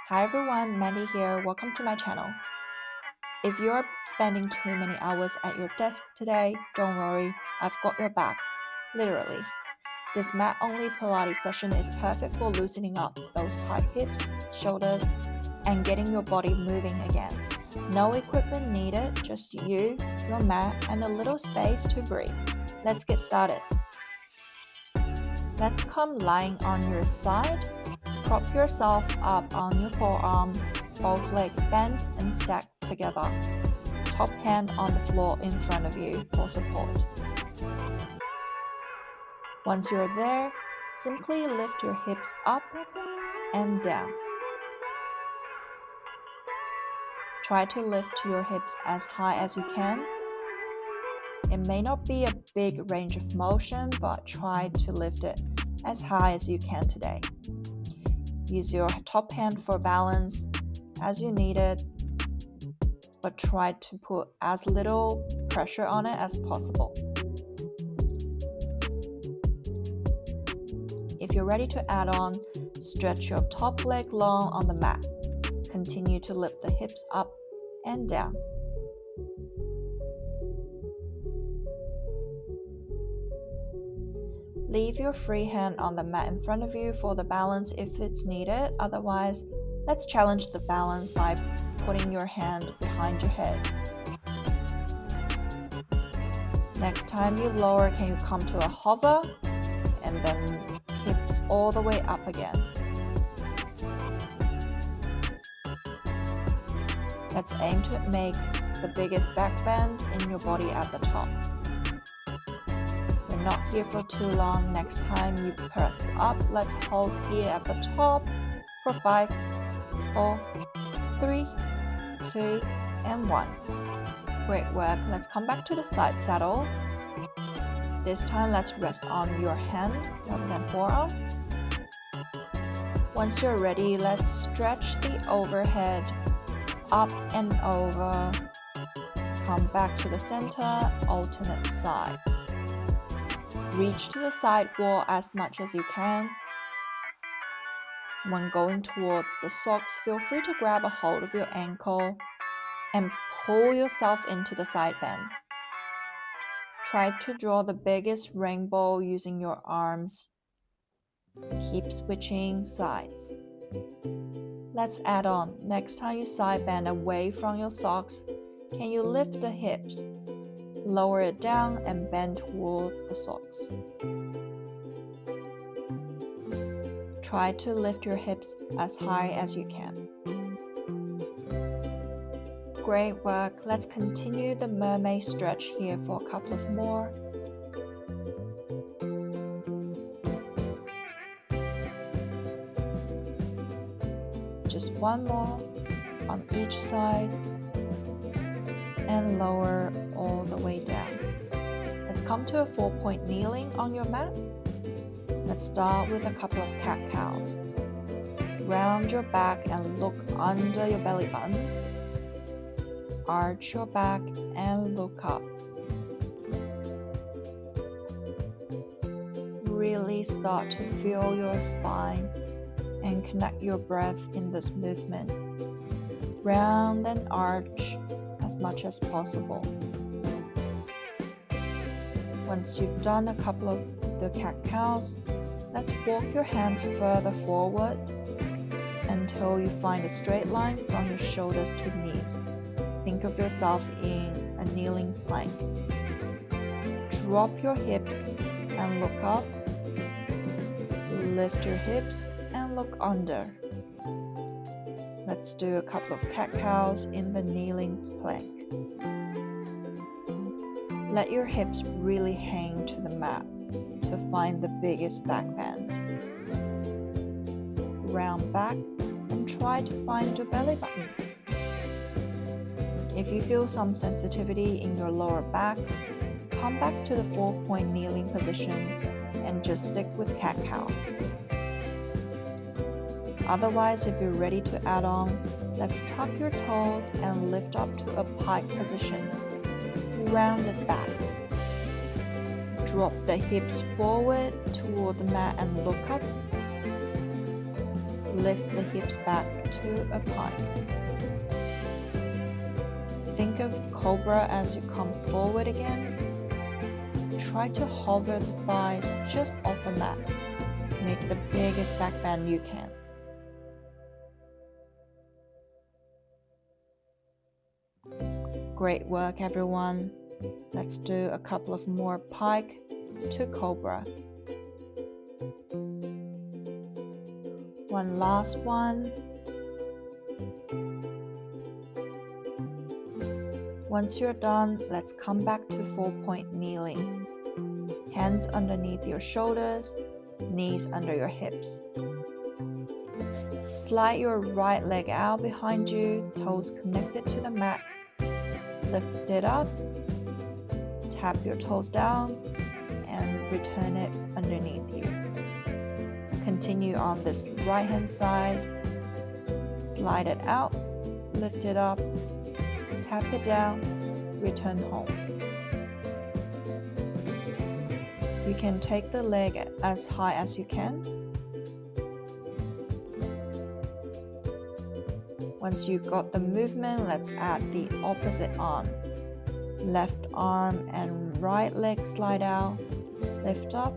Hi everyone, Mandy here. Welcome to my channel. If you're spending too many hours at your desk today, don't worry, I've got your back. Literally. This mat-only Pilates session is perfect for loosening up those tight hips, shoulders, and getting your body moving again. No equipment needed, just you, your mat, and a little space to breathe. Let's get started. Let's come lying on your side. Prop yourself up on your forearm, both legs bent and stacked together. Top hand on the floor in front of you for support. Once you're there, simply lift your hips up and down. Try to lift your hips as high as you can. It may not be a big range of motion, but try to lift it as high as you can today. Use your top hand for balance as you need it, but try to put as little pressure on it as possible. If you're ready to add on, stretch your top leg long on the mat. Continue to lift the hips up and down. Leave your free hand on the mat in front of you for the balance if it's needed. Otherwise, let's challenge the balance by putting your hand behind your head. Next time you lower, can you come to a hover and then hips all the way up again. Let's aim to make the biggest back bend in your body at the top. We're not here for too long. Next time you press up, let's hold here at the top for 5, 4, 3, 2, and 1. Great work. Let's come back to the side saddle. This time, let's rest on your hand rather than forearm. Once you're ready, let's stretch the overhead up and over. Come back to the center, alternate sides. Reach to the side wall as much as you can. When going towards the socks, feel free to grab a hold of your ankle and pull yourself into the side bend. Try to draw the biggest rainbow using your arms. Keep switching sides. Let's add on. Next time you side bend away from your socks, can you lift the hips, lower it down, and bend towards the socks? Try to lift your hips as high as you can. Great work. Let's continue the mermaid stretch here for a couple of more. Just one more on each side and lower all the way down. Let's come to a 4-point kneeling on your mat. Let's start with a couple of cat-cows. Round your back and look under your belly button. Arch your back and look up. Really start to feel your spine and connect your breath in this movement. Round and arch as much as possible. Once you've done a couple of the cat-cows, let's walk your hands further forward until you find a straight line from your shoulders to knees. Think of yourself in a kneeling plank. Drop your hips and look up. Lift your hips and look under. Let's do a couple of cat-cows in the kneeling plank. Let your hips really hang to the mat to find the biggest back bend. Round back and try to find your belly button. If you feel some sensitivity in your lower back, come back to the 4-point kneeling position and just stick with cat-cow. Otherwise, if you're ready to add on, let's tuck your toes and lift up to a pike position. Round it back. Drop the hips forward toward the mat and look up. lift the hips back to a pike. Think of cobra as you come forward again. Try to hover the thighs just off the mat. Make the biggest back bend you can. Great work, everyone. Let's do a couple of more pike to cobra. One last one. Once you're done, let's come back to 4-point kneeling. Hands underneath your shoulders, knees under your hips. Slide your right leg out behind you, toes connected to the mat. Lift it up, tap your toes down, and return it underneath you. Continue on this right hand side. Slide it out, lift it up, tap it down, return home. You can take the leg as high as you can. Once you've got the movement, let's add the opposite arm. Left arm and right leg slide out, lift up,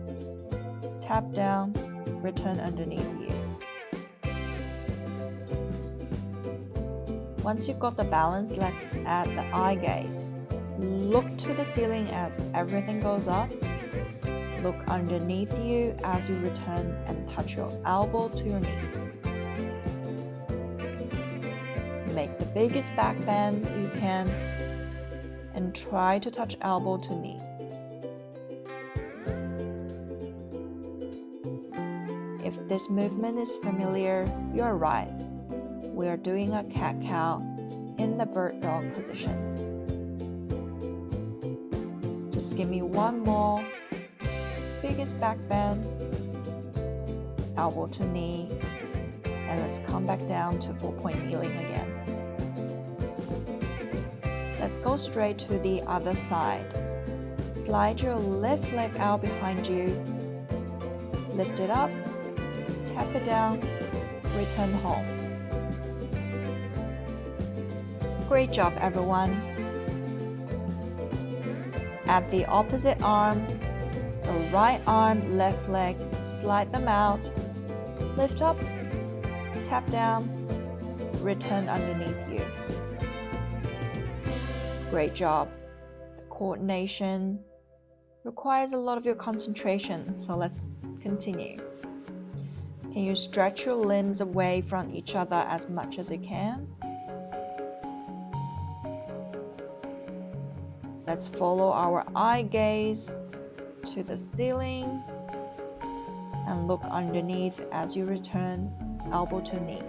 tap down, return underneath you. Once you've got the balance, let's add the eye gaze. Look to the ceiling as everything goes up. Look underneath you as you return and touch your elbow to your knees. Make the biggest back bend you can and try to touch elbow to knee. If this movement is familiar, you're right. We are doing a cat-cow in the bird dog position. Just give me one more. Biggest back bend, elbow to knee, and let's come back down to 4-point kneeling again. Let's go straight to the other side. Slide your left leg out behind you, lift it up, tap it down, return home. Great job, everyone. Add the opposite arm. So right arm, left leg, slide them out, lift up, tap down, return underneath you. Great job. The coordination requires a lot of your concentration, so let's continue. Can you stretch your limbs away from each other as much as you can? Let's follow our eye gaze to the ceiling and look underneath as you return elbow to knee.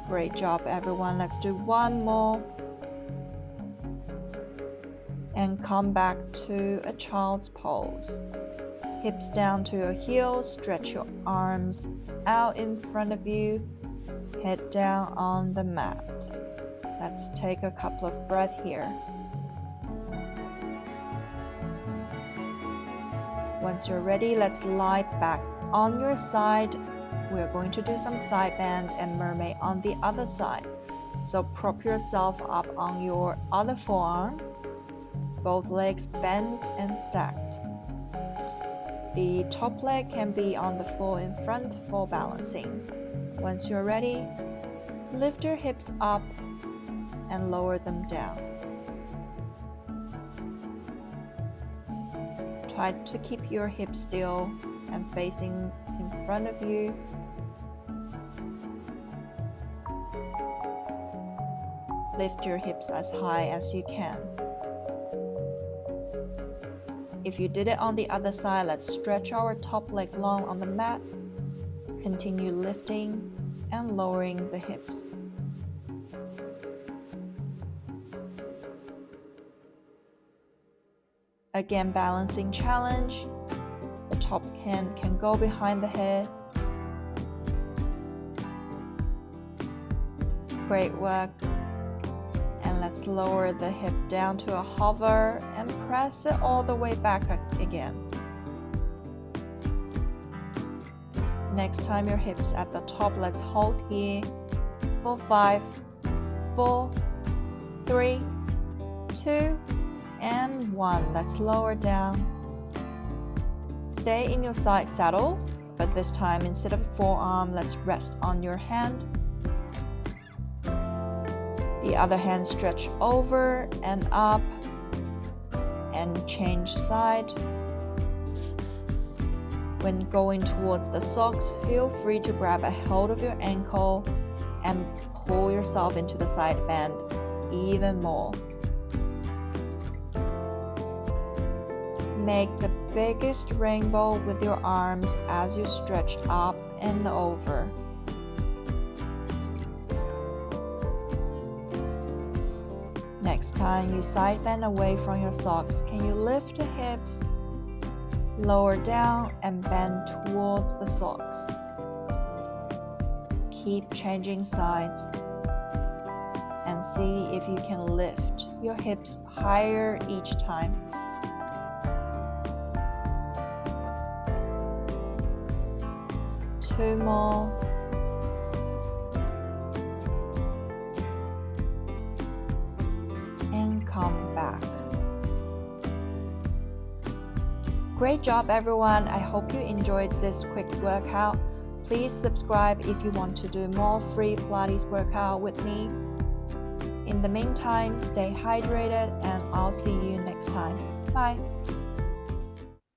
Great job, everyone. Let's do one more and come back to a child's pose. Hips down to your heels, stretch your arms out in front of you, head down on the mat. Let's take a couple of breaths here. Once you're ready, let's lie back on your side. We're going to do some side bend and mermaid on the other side. So prop yourself up on your other forearm. Both legs bent and stacked. The top leg can be on the floor in front for balancing. Once you're ready, lift your hips up and lower them down. Try to keep your hips still and facing in front of you. Lift your hips as high as you can. If you did it on the other side, let's stretch our top leg long on the mat. Continue lifting and lowering the hips. Again, balancing challenge. The top hand can go behind the head. Great work. And let's lower the hip down to a hover and press it all the way back again. Next time your hips at the top, let's hold here for 5, 4, 3, 2, and 1. Let's lower down. Stay in your side saddle, but this time instead of forearm, let's rest on your hand. The other hand stretch over and up and change side. When going towards the socks, feel free to grab a hold of your ankle and pull yourself into the side bend even more. Make the biggest rainbow with your arms as you stretch up and over. Next time you side bend away from your socks, can you lift the hips, lower down and bend towards the socks? Keep changing sides and see if you can lift your hips higher each time. Two more. And come back. Great job everyone. I hope you enjoyed this quick workout. Please subscribe if you want to do more free Pilates workout with me. In the meantime, stay hydrated and I'll see you next time. Bye.